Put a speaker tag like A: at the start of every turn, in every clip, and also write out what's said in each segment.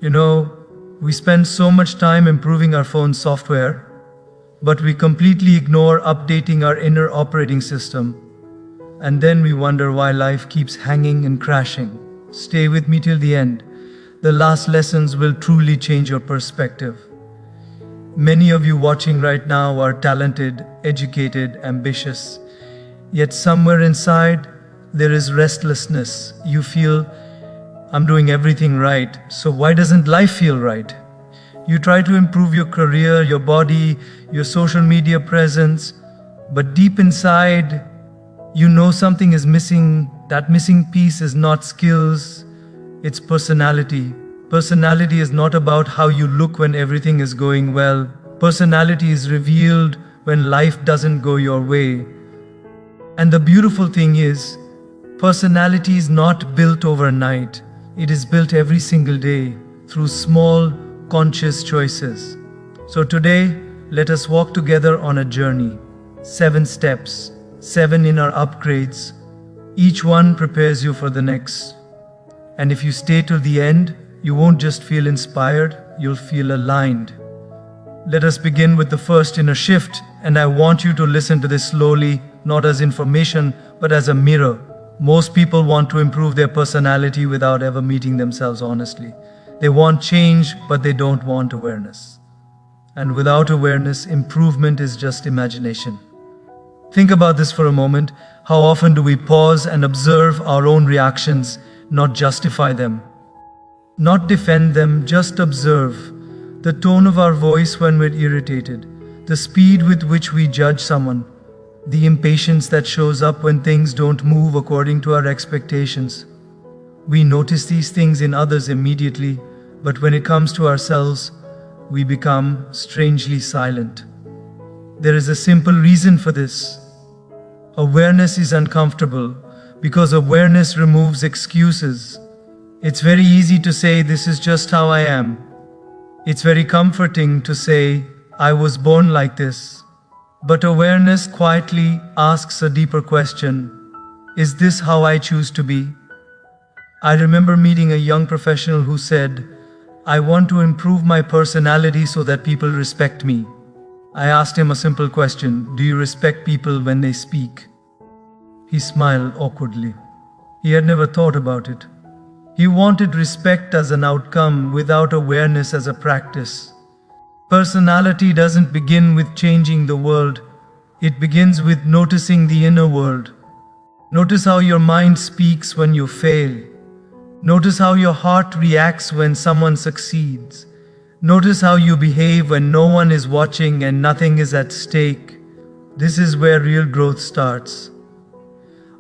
A: You know, we spend so much time improving our phone software, but we completely ignore updating our inner operating system. And then we wonder why life keeps hanging and crashing. Stay with me till the end. The last lessons will truly change your perspective. Many of you watching right now are talented, educated, ambitious. Yet somewhere inside, there is restlessness. You feel, I'm doing everything right, so why doesn't life feel right? You try to improve your career, your body, your social media presence, but deep inside, you know something is missing. That missing piece is not skills, it's personality. Personality is not about how you look when everything is going well. Personality is revealed when life doesn't go your way. And the beautiful thing is, personality is not built overnight. It is built every single day through small, conscious choices. So today, let us walk together on a journey. 7 steps, 7 inner upgrades. Each one prepares you for the next. And if you stay till the end, you won't just feel inspired, you'll feel aligned. Let us begin with the first inner shift, and I want you to listen to this slowly, not as information, but as a mirror. Most people want to improve their personality without ever meeting themselves honestly. They want change, but they don't want awareness. And without awareness, improvement is just imagination. Think about this for a moment. How often do we pause and observe our own reactions, not justify them? Not defend them, just observe. The tone of our voice when we're irritated, the speed with which we judge someone, the impatience that shows up when things don't move according to our expectations. We notice these things in others immediately, but when it comes to ourselves, we become strangely silent. There is a simple reason for this. Awareness is uncomfortable because awareness removes excuses. It's very easy to say, this is just how I am. It's very comforting to say, I was born like this. But awareness quietly asks a deeper question. Is this how I choose to be? I remember meeting a young professional who said, I want to improve my personality so that people respect me. I asked him a simple question. Do you respect people when they speak? He smiled awkwardly. He had never thought about it. He wanted respect as an outcome without awareness as a practice. Personality doesn't begin with changing the world. It begins with noticing the inner world. Notice how your mind speaks when you fail. Notice how your heart reacts when someone succeeds. Notice how you behave when no one is watching and nothing is at stake. This is where real growth starts.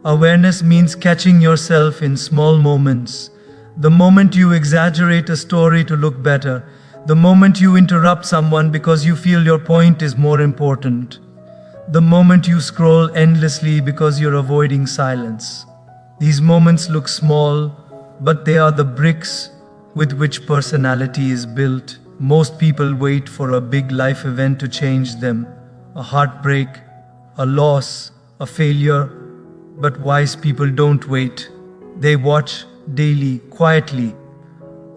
A: Awareness means catching yourself in small moments. The moment you exaggerate a story to look better, the moment you interrupt someone because you feel your point is more important, the moment you scroll endlessly because you're avoiding silence. These moments look small, but they are the bricks with which personality is built. Most people wait for a big life event to change them, a heartbreak, a loss, a failure. But wise people don't wait. They watch daily, quietly.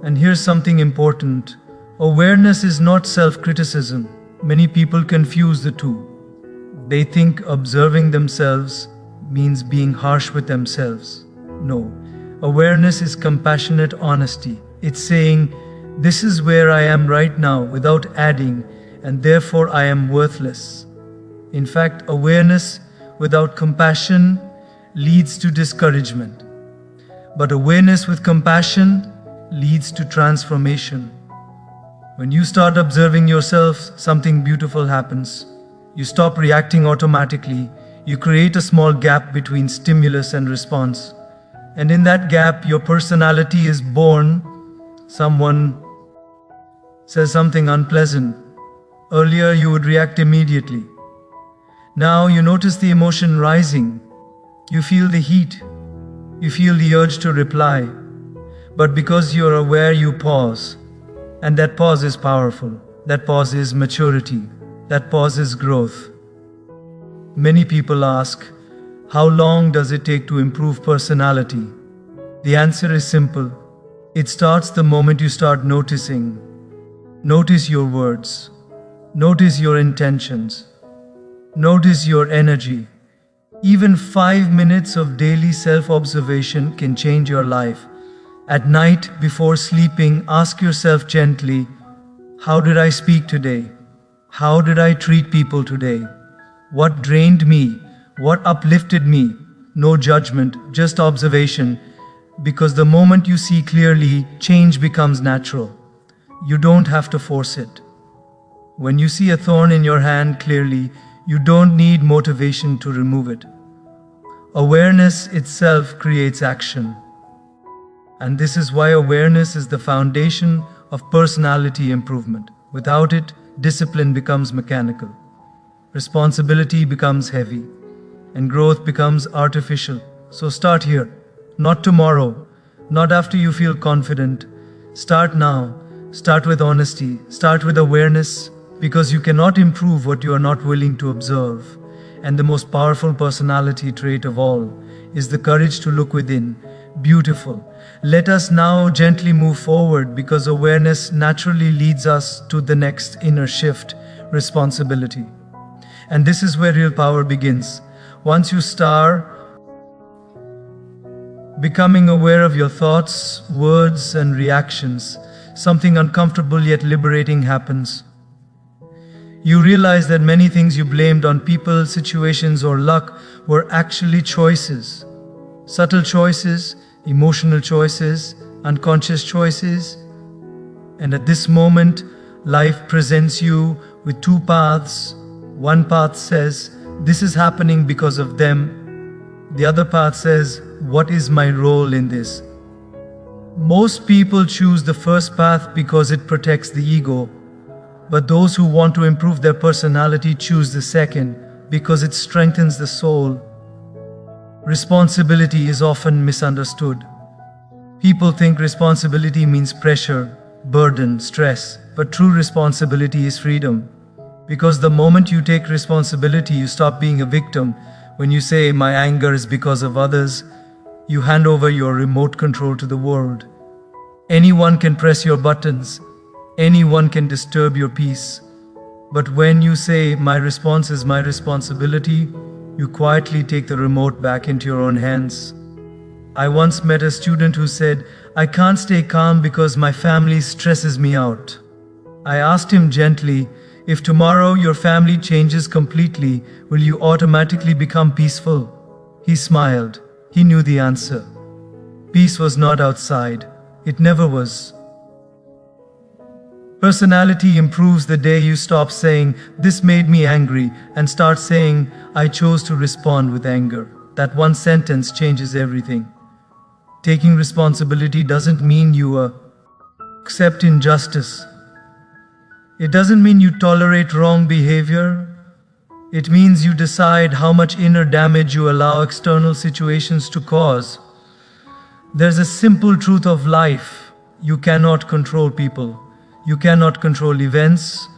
A: And here's something important. Awareness is not self-criticism. Many people confuse the two. They think observing themselves means being harsh with themselves. No. Awareness is compassionate honesty. It's saying, this is where I am right now without adding, and therefore I am worthless. In fact, awareness without compassion leads to discouragement. But awareness with compassion leads to transformation. When you start observing yourself, something beautiful happens. You stop reacting automatically. You create a small gap between stimulus and response. And in that gap, your personality is born. Someone says something unpleasant. Earlier, you would react immediately. Now you notice the emotion rising. You feel the heat. You feel the urge to reply. But because you're aware, you pause. And that pause is powerful. That pause is maturity. That pause is growth. Many people ask, how long does it take to improve personality? The answer is simple. It starts the moment you start noticing. Notice your words. Notice your intentions. Notice your energy. Even 5 minutes of daily self-observation can change your life. At night, before sleeping, ask yourself gently, how did I speak today? How did I treat people today? What drained me? What uplifted me? No judgment, just observation. Because the moment you see clearly, change becomes natural. You don't have to force it. When you see a thorn in your hand clearly, you don't need motivation to remove it. Awareness itself creates action. And this is why awareness is the foundation of personality improvement. Without it, discipline becomes mechanical, responsibility becomes heavy, and growth becomes artificial. So start here, not tomorrow, not after you feel confident. Start now. Start with honesty. Start with awareness, because you cannot improve what you are not willing to observe. And the most powerful personality trait of all is the courage to look within. Beautiful. Let us now gently move forward, because awareness naturally leads us to the next inner shift, responsibility. And this is where real power begins. Once you start becoming aware of your thoughts, words, and reactions, something uncomfortable yet liberating happens. You realize that many things you blamed on people, situations, or luck were actually choices. Subtle choices, emotional choices, unconscious choices. And at this moment, life presents you with two paths. One path says, this is happening because of them. The other path says, what is my role in this? Most people choose the first path because it protects the ego. But those who want to improve their personality choose the second because it strengthens the soul. Responsibility is often misunderstood. People think responsibility means pressure, burden, stress, but true responsibility is freedom. Because the moment you take responsibility, you stop being a victim. When you say, my anger is because of others, you hand over your remote control to the world. Anyone can press your buttons. Anyone can disturb your peace. But when you say, my response is my responsibility, you quietly take the remote back into your own hands. I once met a student who said, I can't stay calm because my family stresses me out. I asked him gently, if tomorrow your family changes completely, will you automatically become peaceful? He smiled. He knew the answer. Peace was not outside. It never was. Personality improves the day you stop saying, this made me angry, and start saying, I chose to respond with anger. That one sentence changes everything. Taking responsibility doesn't mean you accept injustice. It doesn't mean you tolerate wrong behavior. It means you decide how much inner damage you allow external situations to cause. There's a simple truth of life. You cannot control people. You cannot control events,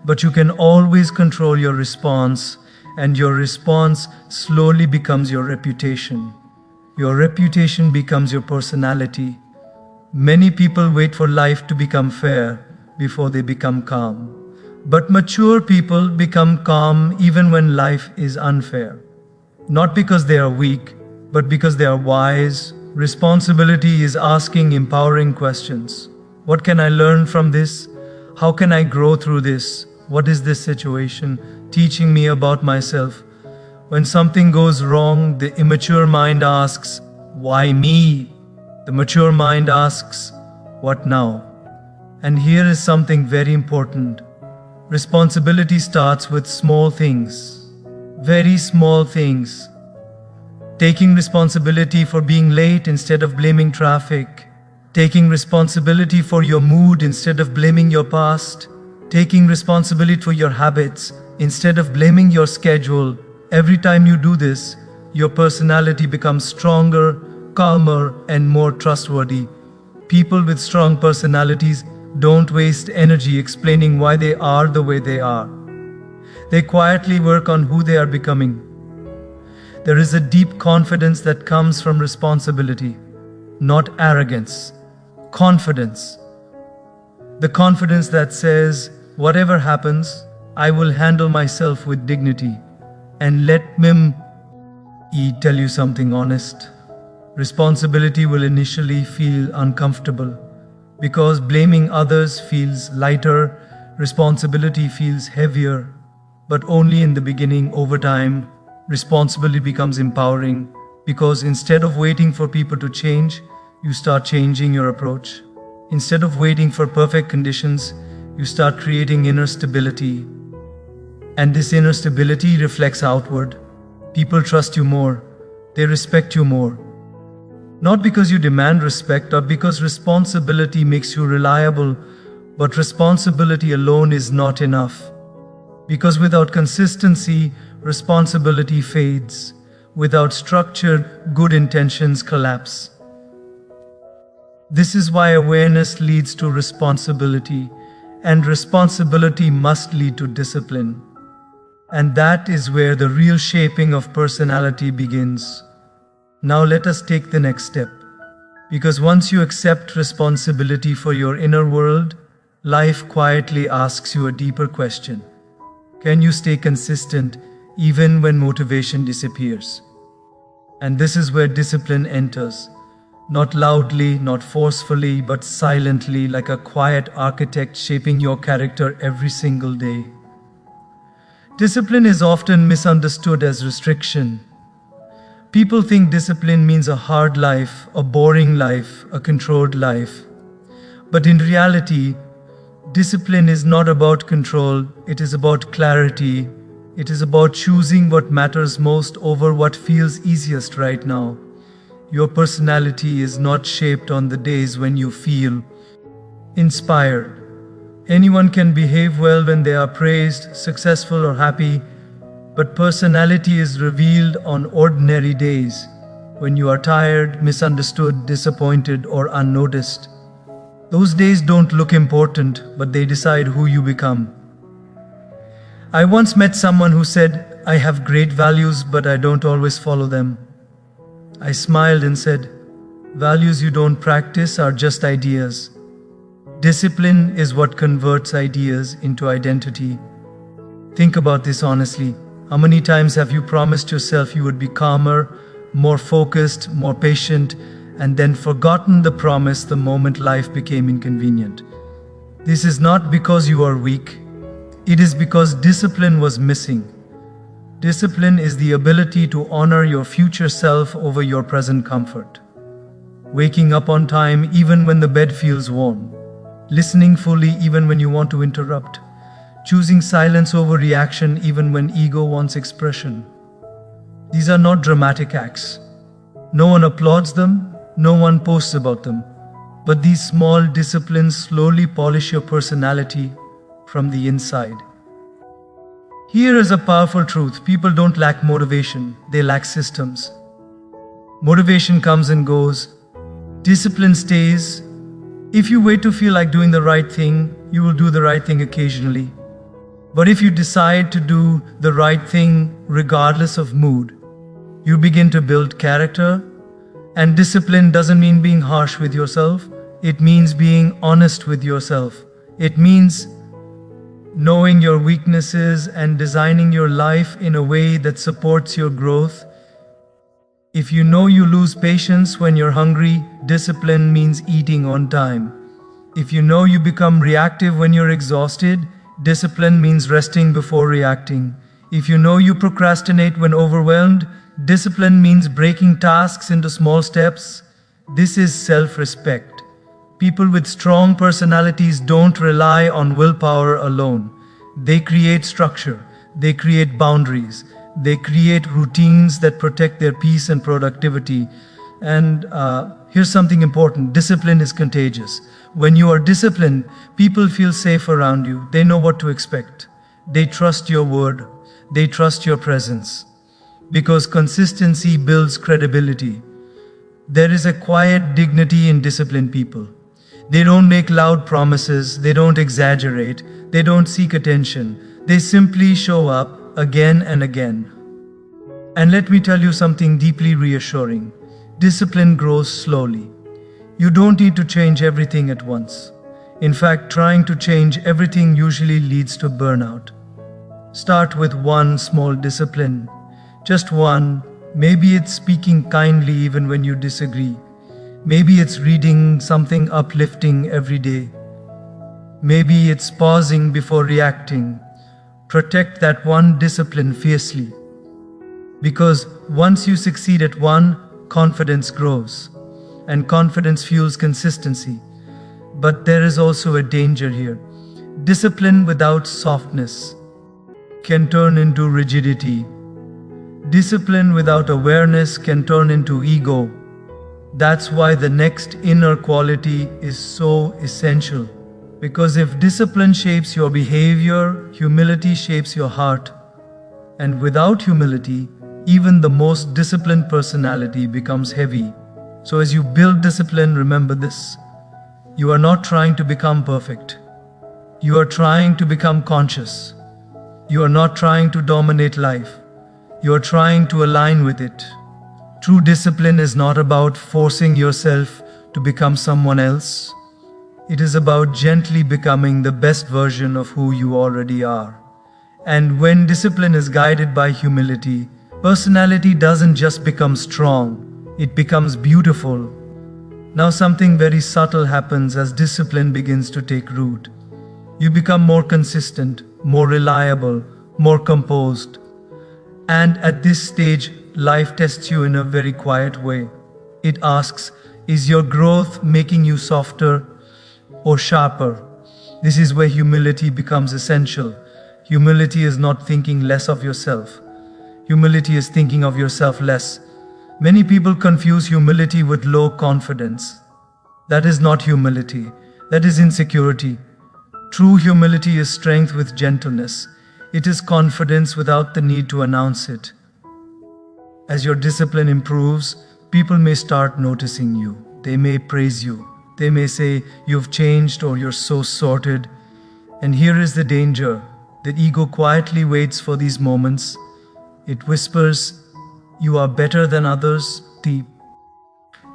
A: but you can always control your response, and your response slowly becomes your reputation. Your reputation becomes your personality. Many people wait for life to become fair before they become calm. But mature people become calm even when life is unfair. Not because they are weak, but because they are wise. Responsibility is asking empowering questions. What can I learn from this? How can I grow through this? What is this situation teaching me about myself? When something goes wrong, the immature mind asks, why me? The mature mind asks, what now? And here is something very important. Responsibility starts with small things. Very small things. Taking responsibility for being late instead of blaming traffic. Taking responsibility for your mood instead of blaming your past. Taking responsibility for your habits instead of blaming your schedule. Every time you do this, your personality becomes stronger, calmer, and more trustworthy. People with strong personalities don't waste energy explaining why they are the way they are. They quietly work on who they are becoming. There is a deep confidence that comes from responsibility, not arrogance. confidence. The confidence that says, whatever happens, I will handle myself with dignity. And let me tell you something honest. Responsibility will initially feel uncomfortable because blaming others feels lighter, responsibility feels heavier, but only in the beginning. Over time, responsibility becomes empowering because instead of waiting for people to change, you start changing your approach. Instead of waiting for perfect conditions, you start creating inner stability. And this inner stability reflects outward. People trust you more. They respect you more. Not because you demand respect or because responsibility makes you reliable, but responsibility alone is not enough. Because without consistency, responsibility fades. Without structure, good intentions collapse. This is why awareness leads to responsibility, and responsibility must lead to discipline. And that is where the real shaping of personality begins. Now let us take the next step. Because once you accept responsibility for your inner world, life quietly asks you a deeper question. Can you stay consistent even when motivation disappears? And this is where discipline enters. Not loudly, not forcefully, but silently, like a quiet architect shaping your character every single day. Discipline is often misunderstood as restriction. People think discipline means a hard life, a boring life, a controlled life. But in reality, discipline is not about control, it is about clarity. It is about choosing what matters most over what feels easiest right now. Your personality is not shaped on the days when you feel inspired. Anyone can behave well when they are praised, successful, or happy, but personality is revealed on ordinary days, when you are tired, misunderstood, disappointed, or unnoticed. Those days don't look important, but they decide who you become. I once met someone who said, I have great values, but I don't always follow them. I smiled and said, values you don't practice are just ideas. Discipline is what converts ideas into identity. Think about this honestly. How many times have you promised yourself you would be calmer, more focused, more patient, and then forgotten the promise the moment life became inconvenient? This is not because you are weak. It is because discipline was missing. Discipline is the ability to honor your future self over your present comfort. Waking up on time even when the bed feels warm. Listening fully even when you want to interrupt. Choosing silence over reaction even when ego wants expression. These are not dramatic acts. No one applauds them, no one posts about them. But these small disciplines slowly polish your personality from the inside. Here is a powerful truth. People don't lack motivation, they lack systems. Motivation comes and goes. Discipline stays. If you wait to feel like doing the right thing, you will do the right thing occasionally. But if you decide to do the right thing regardless of mood, you begin to build character. And discipline doesn't mean being harsh with yourself. It means being honest with yourself. It means knowing your weaknesses and designing your life in a way that supports your growth. If you know you lose patience when you're hungry, discipline means eating on time. If you know you become reactive when you're exhausted, discipline means resting before reacting. If you know you procrastinate when overwhelmed, discipline means breaking tasks into small steps. This is self-respect. People with strong personalities don't rely on willpower alone. They create structure, they create boundaries, they create routines that protect their peace and productivity. And here's something important. Discipline is contagious. When you are disciplined, people feel safe around you. They know what to expect. They trust your word. They trust your presence. Because consistency builds credibility. There is a quiet dignity in disciplined people. They don't make loud promises, they don't exaggerate, they don't seek attention. They simply show up again and again. And let me tell you something deeply reassuring. Discipline grows slowly. You don't need to change everything at once. In fact, trying to change everything usually leads to burnout. Start with one small discipline. Just one. Maybe it's speaking kindly even when you disagree. Maybe it's reading something uplifting every day. Maybe it's pausing before reacting. Protect that one discipline fiercely. Because once you succeed at one, confidence grows. And confidence fuels consistency. But there is also a danger here. Discipline without softness can turn into rigidity. Discipline without awareness can turn into ego. That's why the next inner quality is so essential. Because if discipline shapes your behavior, humility shapes your heart. And without humility, even the most disciplined personality becomes heavy. So as you build discipline, remember this. You are not trying to become perfect. You are trying to become conscious. You are not trying to dominate life. You are trying to align with it. True discipline is not about forcing yourself to become someone else. It is about gently becoming the best version of who you already are. And when discipline is guided by humility, personality doesn't just become strong, it becomes beautiful. Now something very subtle happens as discipline begins to take root. You become more consistent, more reliable, more composed. And at this stage, life tests you in a very quiet way. It asks, is your growth making you softer or sharper? This is where humility becomes essential. Humility is not thinking less of yourself. Humility is thinking of yourself less. Many people confuse humility with low confidence. That is not humility. That is insecurity. True humility is strength with gentleness. It is confidence without the need to announce it. As your discipline improves, people may start noticing you. They may praise you. They may say, you've changed or you're so sorted. And here is the danger. The ego quietly waits for these moments. It whispers, you are better than others. Deep.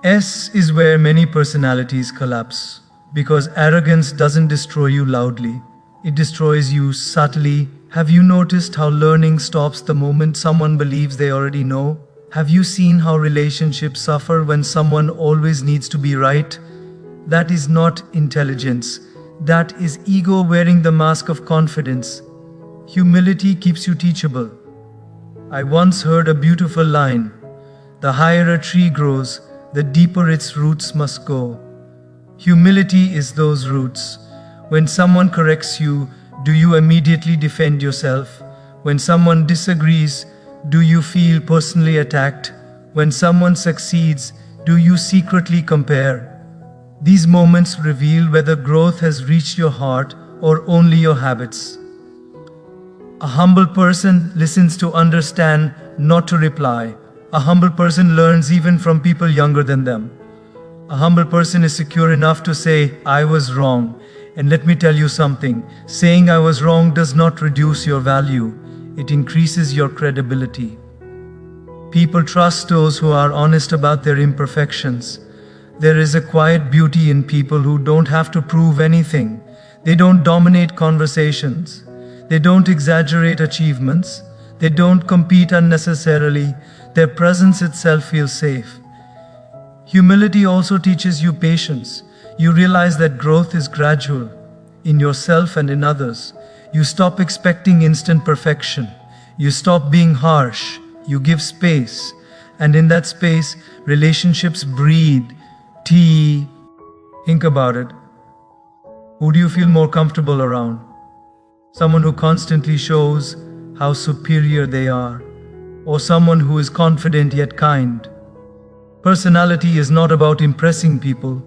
A: S is where many personalities collapse. Because arrogance doesn't destroy you loudly. It destroys you subtly. Have you noticed how learning stops the moment someone believes they already know? Have you seen how relationships suffer when someone always needs to be right? That is not intelligence. That is ego wearing the mask of confidence. Humility keeps you teachable. I once heard a beautiful line. The higher a tree grows, the deeper its roots must go. Humility is those roots. When someone corrects you, do you immediately defend yourself? When someone disagrees, do you feel personally attacked? When someone succeeds, do you secretly compare? These moments reveal whether growth has reached your heart or only your habits. A humble person listens to understand, not to reply. A humble person learns even from people younger than them. A humble person is secure enough to say, I was wrong. And let me tell you something, saying I was wrong does not reduce your value. It increases your credibility. People trust those who are honest about their imperfections. There is a quiet beauty in people who don't have to prove anything. They don't dominate conversations. They don't exaggerate achievements. They don't compete unnecessarily. Their presence itself feels safe. Humility also teaches you patience. You realize that growth is gradual, in yourself and in others. You stop expecting instant perfection. You stop being harsh. You give space. And in that space, relationships breathe. Think about it. Who do you feel more comfortable around? Someone who constantly shows how superior they are, or someone who is confident yet kind? Personality is not about impressing people.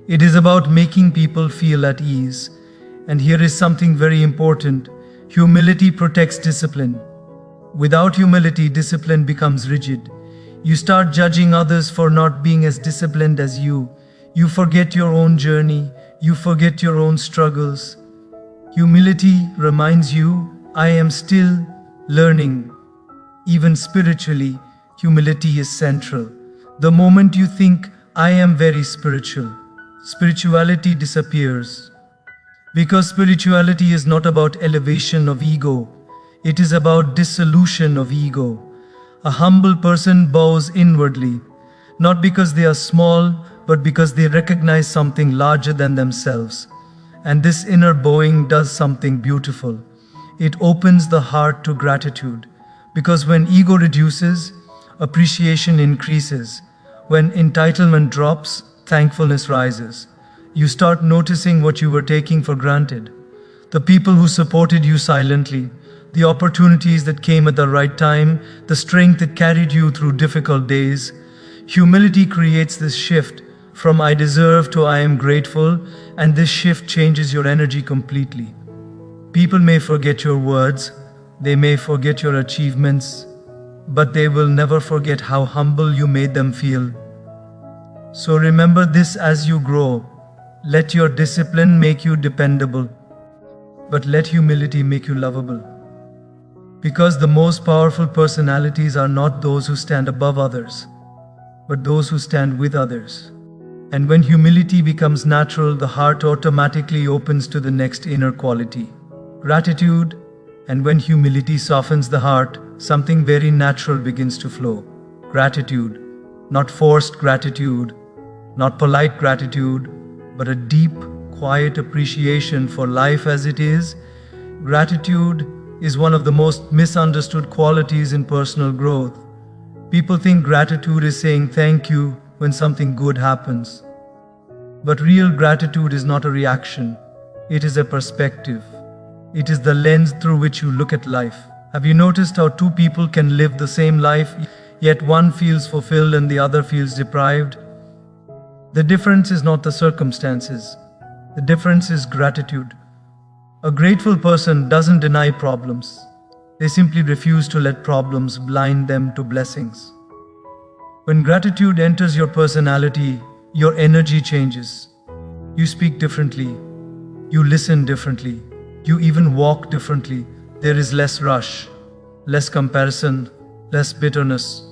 A: It is about making people feel at ease. And here is something very important. Humility protects discipline. Without humility, discipline becomes rigid. You start judging others for not being as disciplined as you. You forget your own journey. You forget your own struggles. Humility reminds you, I am still learning. Even spiritually, humility is central. The moment you think, I am very spiritual. Spirituality disappears. Because spirituality is not about elevation of ego, it is about dissolution of ego. A humble person bows inwardly, not because they are small, but because they recognize something larger than themselves. And this inner bowing does something beautiful. It opens the heart to gratitude. Because when ego reduces, appreciation increases. When entitlement drops, thankfulness rises. You start noticing what you were taking for granted. The people who supported you silently, the opportunities that came at the right time, the strength that carried you through difficult days. Humility creates this shift from I deserve to I am grateful, and this shift changes your energy completely. People may forget your words, they may forget your achievements, but they will never forget how humble you made them feel. So remember this as you grow. Let your discipline make you dependable, but let humility make you lovable. Because the most powerful personalities are not those who stand above others, but those who stand with others. And when humility becomes natural, the heart automatically opens to the next inner quality, gratitude. And when humility softens the heart, something very natural begins to flow. Gratitude, not forced gratitude, not polite gratitude, but a deep, quiet appreciation for life as it is. Gratitude is one of the most misunderstood qualities in personal growth. People think gratitude is saying thank you when something good happens. But real gratitude is not a reaction, it is a perspective. It is the lens through which you look at life. Have you noticed how two people can live the same life, yet one feels fulfilled and the other feels deprived? The difference is not the circumstances. The difference is gratitude. A grateful person doesn't deny problems. They simply refuse to let problems blind them to blessings. When gratitude enters your personality, your energy changes. You speak differently. You listen differently. You even walk differently. There is less rush, less comparison, less bitterness.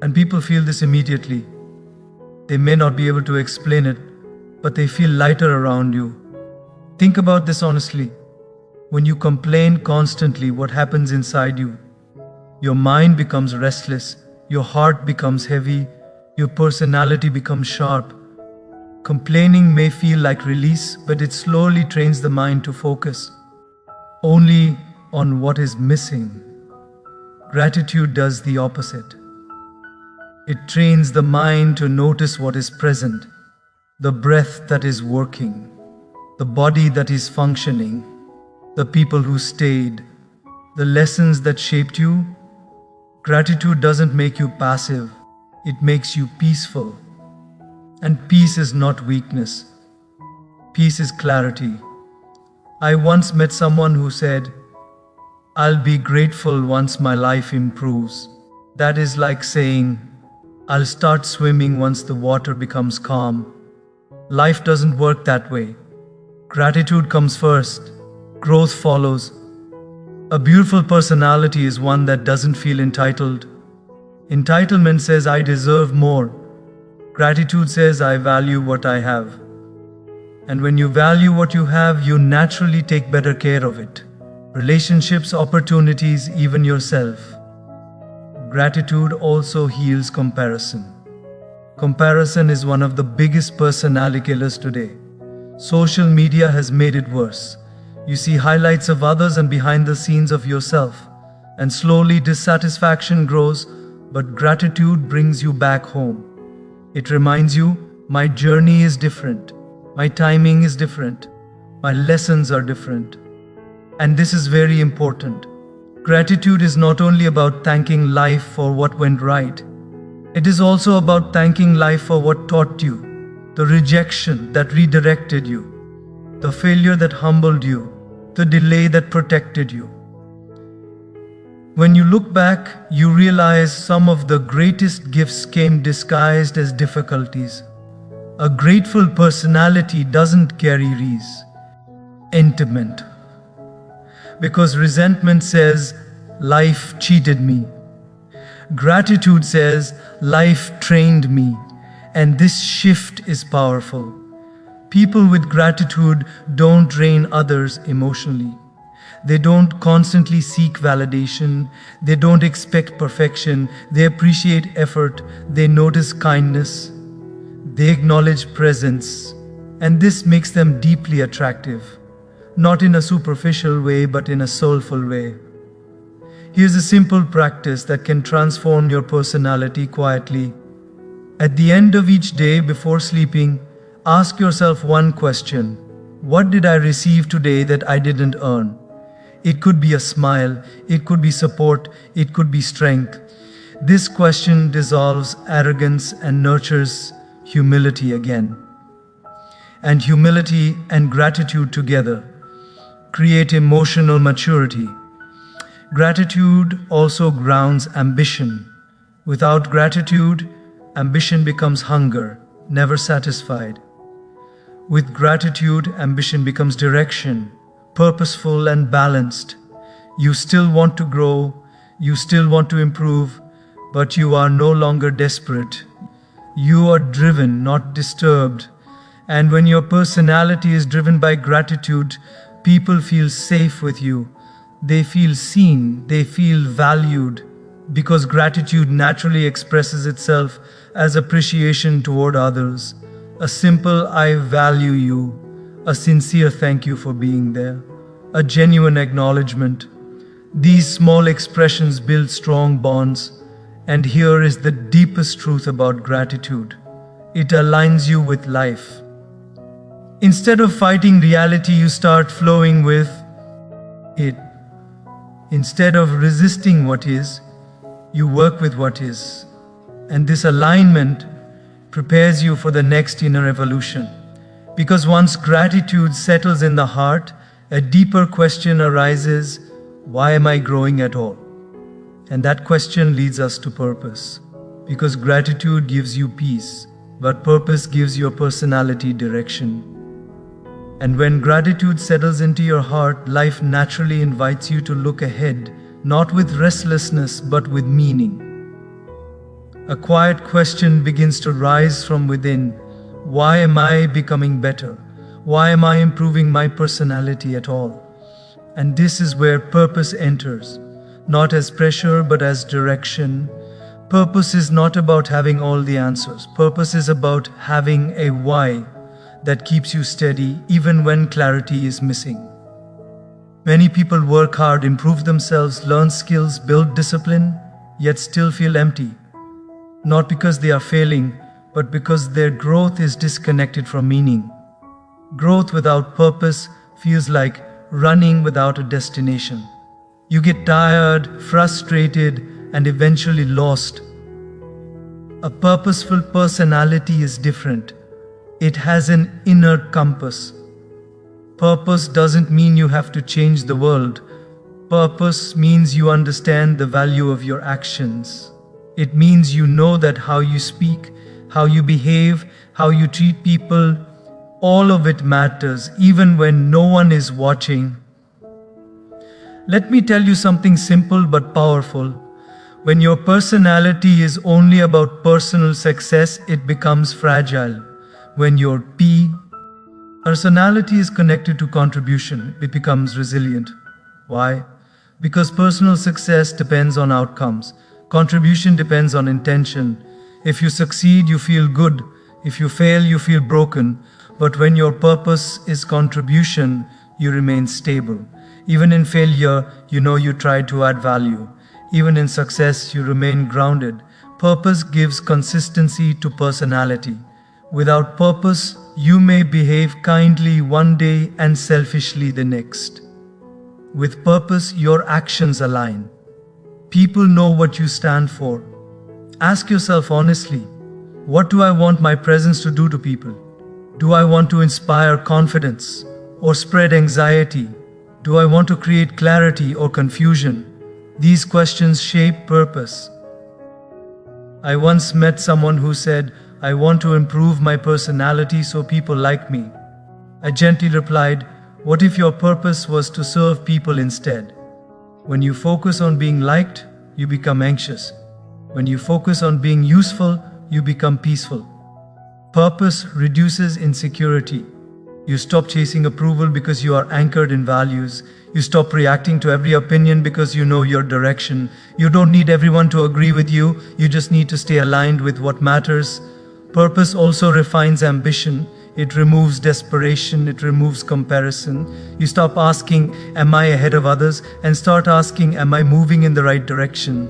A: And people feel this immediately. They may not be able to explain it, but they feel lighter around you. Think about this honestly. When you complain constantly, what happens inside you? Your mind becomes restless, your heart becomes heavy, your personality becomes sharp. Complaining may feel like release, but it slowly trains the mind to focus only on what is missing. Gratitude does the opposite. It trains the mind to notice what is present, the breath that is working, the body that is functioning, the people who stayed, the lessons that shaped you. Gratitude doesn't make you passive, it makes you peaceful. And peace is not weakness. Peace is clarity. I once met someone who said, "I'll be grateful once my life improves." That is like saying, "I'll start swimming once the water becomes calm." Life doesn't work that way. Gratitude comes first. Growth follows. A beautiful personality is one that doesn't feel entitled. Entitlement says, "I deserve more." Gratitude says, "I value what I have." And when you value what you have, you naturally take better care of it. Relationships, opportunities, even yourself. Gratitude also heals comparison. Comparison is one of the biggest personality killers today. Social media has made it worse. You see highlights of others and behind the scenes of yourself, and slowly dissatisfaction grows, but gratitude brings you back home. It reminds you, my journey is different, my timing is different, my lessons are different. And this is very important. Gratitude is not only about thanking life for what went right, it is also about thanking life for what taught you, the rejection that redirected you, the failure that humbled you, the delay that protected you. When you look back, you realize some of the greatest gifts came disguised as difficulties. A grateful personality doesn't carry resentment, because resentment says, "Life cheated me." Gratitude says, "Life trained me." And this shift is powerful. People with gratitude don't drain others emotionally. They don't constantly seek validation. They don't expect perfection. They appreciate effort. They notice kindness. They acknowledge presence. And this makes them deeply attractive. Not in a superficial way, but in a soulful way. Here's a simple practice that can transform your personality quietly. At the end of each day before sleeping, ask yourself one question. What did I receive today that I didn't earn? It could be a smile, it could be support, it could be strength. This question dissolves arrogance and nurtures humility again. And humility and gratitude together create emotional maturity. Gratitude also grounds ambition. Without gratitude, ambition becomes hunger, never satisfied. With gratitude, ambition becomes direction, purposeful and balanced. You still want to grow, you still want to improve, but you are no longer desperate. You are driven, not disturbed. And when your personality is driven by gratitude, people feel safe with you. They feel seen, they feel valued, because gratitude naturally expresses itself as appreciation toward others. A simple "I value you," a sincere "thank you for being there," a genuine acknowledgement. These small expressions build strong bonds, and here is the deepest truth about gratitude. It aligns you with life. Instead of fighting reality, you start flowing with it. Instead of resisting what is, you work with what is. And this alignment prepares you for the next inner evolution. Because once gratitude settles in the heart, a deeper question arises: why am I growing at all? And that question leads us to purpose. Because gratitude gives you peace, but purpose gives your personality direction. And when gratitude settles into your heart, life naturally invites you to look ahead, not with restlessness, but with meaning. A quiet question begins to rise from within. Why am I becoming better? Why am I improving my personality at all? And this is where purpose enters, not as pressure, but as direction. Purpose is not about having all the answers. Purpose is about having a why that keeps you steady even when clarity is missing. Many people work hard, improve themselves, learn skills, build discipline, yet still feel empty. Not because they are failing, but because their growth is disconnected from meaning. Growth without purpose feels like running without a destination. You get tired, frustrated, and eventually lost. A purposeful personality is different. It has an inner compass. Purpose doesn't mean you have to change the world. Purpose means you understand the value of your actions. It means you know that how you speak, how you behave, how you treat people, all of it matters, even when no one is watching. Let me tell you something simple but powerful. When your personality is only about personal success, it becomes fragile. When your personality is connected to contribution, it becomes resilient. Why? Because personal success depends on outcomes. Contribution depends on intention. If you succeed, you feel good. If you fail, you feel broken. But when your purpose is contribution, you remain stable. Even in failure, you know you tried to add value. Even in success, you remain grounded. Purpose gives consistency to personality. Without purpose, you may behave kindly one day and selfishly the next. With purpose, your actions align. People know what you stand for. Ask yourself honestly, what do I want my presence to do to people? Do I want to inspire confidence or spread anxiety? Do I want to create clarity or confusion? These questions shape purpose. I once met someone who said, "I want to improve my personality so people like me." I gently replied, "What if your purpose was to serve people instead?" When you focus on being liked, you become anxious. When you focus on being useful, you become peaceful. Purpose reduces insecurity. You stop chasing approval because you are anchored in values. You stop reacting to every opinion because you know your direction. You don't need everyone to agree with you. You just need to stay aligned with what matters. Purpose also refines ambition. It removes desperation. It removes comparison. You stop asking, am I ahead of others? And start asking, am I moving in the right direction?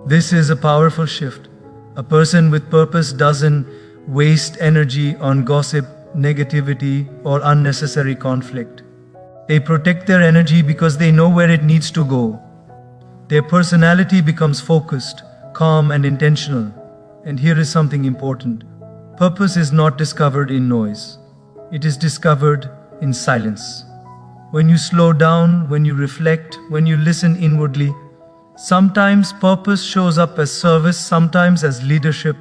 A: This is a powerful shift. A person with purpose doesn't waste energy on gossip, negativity, or unnecessary conflict. They protect their energy because they know where it needs to go. Their personality becomes focused, calm, and intentional. And here is something important. Purpose is not discovered in noise. It is discovered in silence. When you slow down, when you reflect, when you listen inwardly, sometimes purpose shows up as service, sometimes as leadership,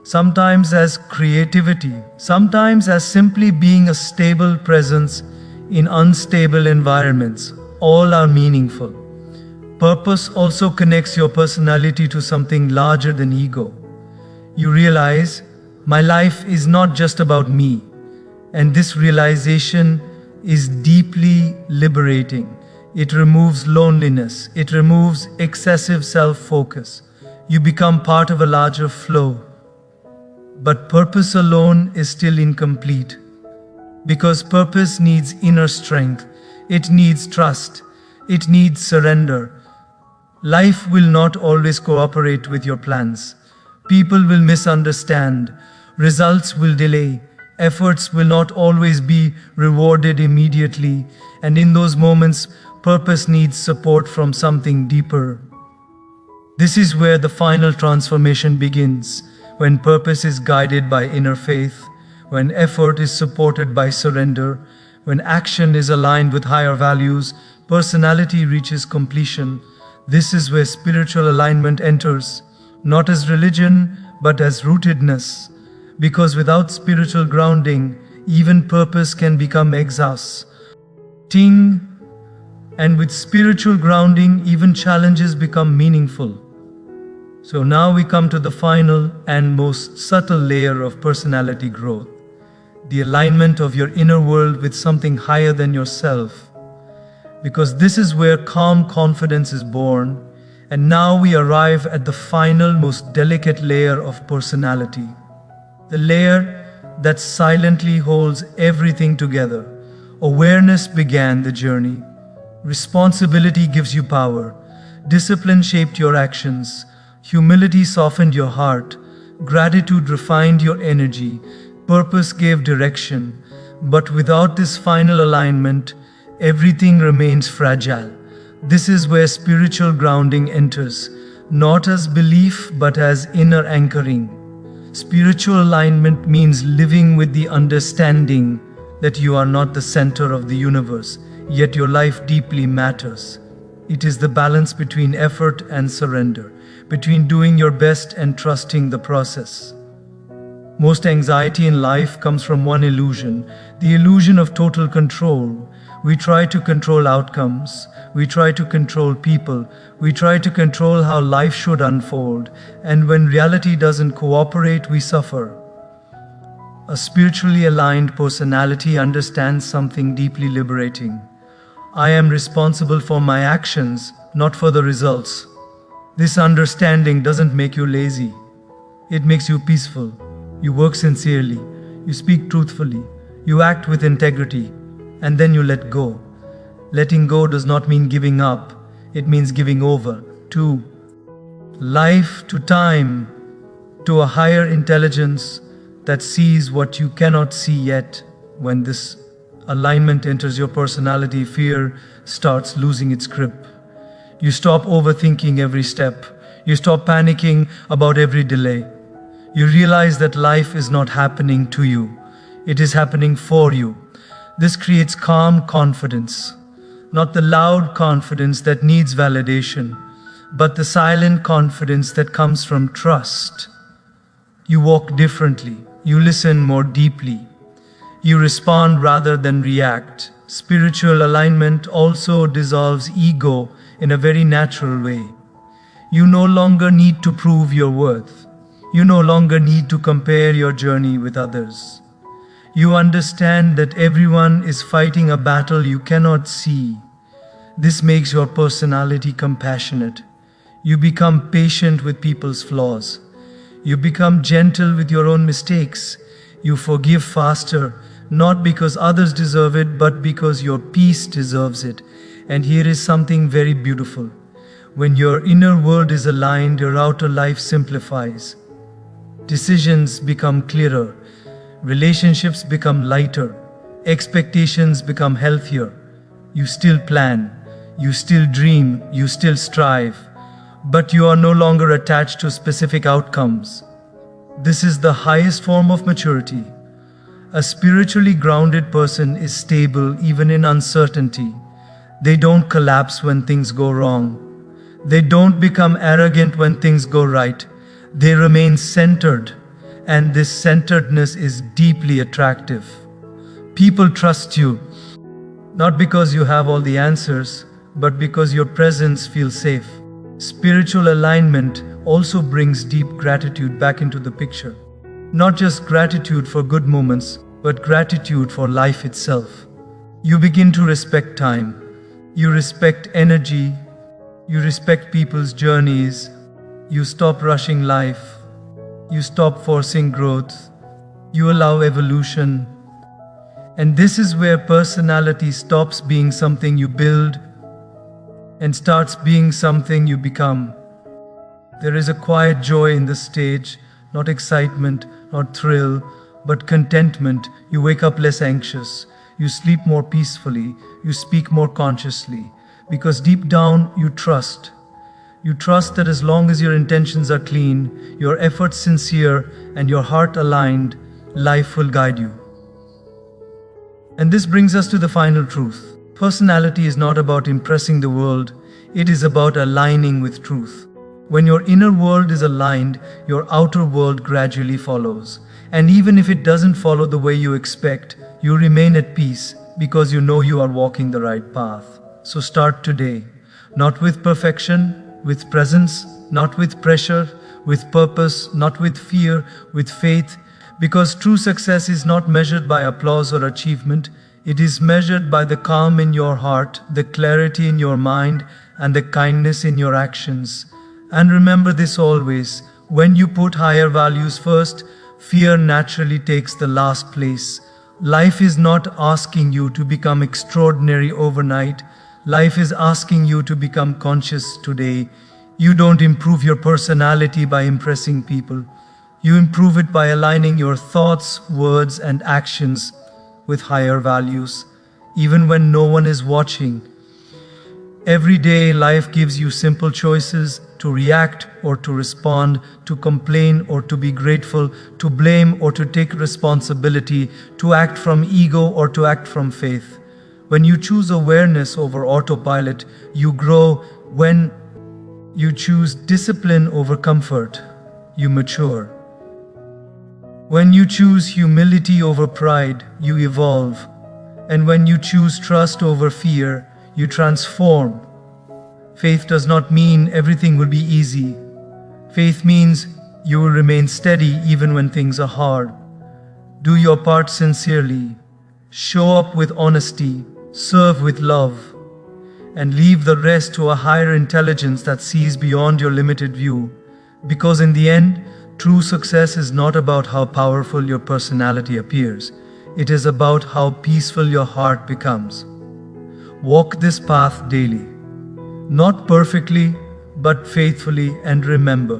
A: sometimes as creativity, sometimes as simply being a stable presence in unstable environments. All are meaningful. Purpose also connects your personality to something larger than ego. You realize, my life is not just about me, and this realization is deeply liberating. It removes loneliness. It removes excessive self-focus. You become part of a larger flow. But purpose alone is still incomplete. Because purpose needs inner strength. It needs trust. It needs surrender. Life will not always cooperate with your plans. People will misunderstand. Results will delay. Efforts will not always be rewarded immediately. And in those moments, purpose needs support from something deeper. This is where the final transformation begins, when purpose is guided by inner faith, when effort is supported by surrender, when action is aligned with higher values, personality reaches completion. This is where spiritual alignment enters, not as religion, but as rootedness. Because without spiritual grounding, even purpose can become exhausting. And with spiritual grounding, even challenges become meaningful. So now we come to the final and most subtle layer of personality growth, the alignment of your inner world with something higher than yourself. Because this is where calm confidence is born. And now we arrive at the final, most delicate layer of personality. The layer that silently holds everything together. Awareness began the journey. Responsibility gives you power. Discipline shaped your actions. Humility softened your heart. Gratitude refined your energy. Purpose gave direction. But without this final alignment, everything remains fragile. This is where spiritual grounding enters, not as belief but as inner anchoring. Spiritual alignment means living with the understanding that you are not the center of the universe, yet your life deeply matters. It is the balance between effort and surrender, between doing your best and trusting the process. Most anxiety in life comes from one illusion, the illusion of total control. We try to control outcomes, we try to control people, we try to control how life should unfold, and when reality doesn't cooperate, we suffer. A spiritually aligned personality understands something deeply liberating. I am responsible for my actions, not for the results. This understanding doesn't make you lazy. It makes you peaceful. You work sincerely. You speak truthfully. You act with integrity. And then you let go. Letting go does not mean giving up. It means giving over to life, to time, to a higher intelligence that sees what you cannot see yet. When this alignment enters your personality, fear starts losing its grip. You stop overthinking every step. You stop panicking about every delay. You realize that life is not happening to you. It is happening for you. This creates calm confidence, not the loud confidence that needs validation, but the silent confidence that comes from trust. You walk differently. You listen more deeply. You respond rather than react. Spiritual alignment also dissolves ego in a very natural way. You no longer need to prove your worth. You no longer need to compare your journey with others. You understand that everyone is fighting a battle you cannot see. This makes your personality compassionate. You become patient with people's flaws. You become gentle with your own mistakes. You forgive faster, not because others deserve it, but because your peace deserves it. And here is something very beautiful. When your inner world is aligned, your outer life simplifies. Decisions become clearer. Relationships become lighter. Expectations become healthier. You still plan. You still dream. You still strive. But you are no longer attached to specific outcomes. This is the highest form of maturity. A spiritually grounded person is stable even in uncertainty. They don't collapse when things go wrong. They don't become arrogant when things go right. They remain centered, and this centeredness is deeply attractive. People trust you, not because you have all the answers, but because your presence feels safe. Spiritual alignment also brings deep gratitude back into the picture. Not just gratitude for good moments, but gratitude for life itself. You begin to respect time. You respect energy. You respect people's journeys. You stop rushing life. You stop forcing growth. You allow evolution. And this is where personality stops being something you build and starts being something you become. There is a quiet joy in the stage, not excitement, not thrill, but contentment. You wake up less anxious. You sleep more peacefully. You speak more consciously. Because deep down, you trust. You trust that as long as your intentions are clean, your efforts sincere, and your heart aligned, life will guide you. And this brings us to the final truth. Personality is not about impressing the world, it is about aligning with truth. When your inner world is aligned, your outer world gradually follows. And even if it doesn't follow the way you expect, you remain at peace because you know you are walking the right path. So start today, not with perfection, with presence, not with pressure, with purpose, not with fear, with faith, because true success is not measured by applause or achievement. It is measured by the calm in your heart, the clarity in your mind, and the kindness in your actions. And remember this always, when you put higher values first, fear naturally takes the last place. Life is not asking you to become extraordinary overnight. Life is asking you to become conscious today. You don't improve your personality by impressing people. You improve it by aligning your thoughts, words, and actions with higher values, even when no one is watching. Every day, life gives you simple choices to react or to respond, to complain or to be grateful, to blame or to take responsibility, to act from ego or to act from faith. When you choose awareness over autopilot, you grow. When you choose discipline over comfort, you mature. When you choose humility over pride, you evolve. And when you choose trust over fear, you transform. Faith does not mean everything will be easy. Faith means you will remain steady even when things are hard. Do your part sincerely. Show up with honesty. Serve with love. And leave the rest to a higher intelligence that sees beyond your limited view. Because in the end, true success is not about how powerful your personality appears. It is about how peaceful your heart becomes. Walk this path daily. Not perfectly, but faithfully, and remember,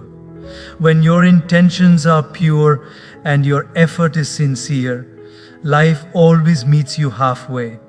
A: when your intentions are pure and your effort is sincere, life always meets you halfway.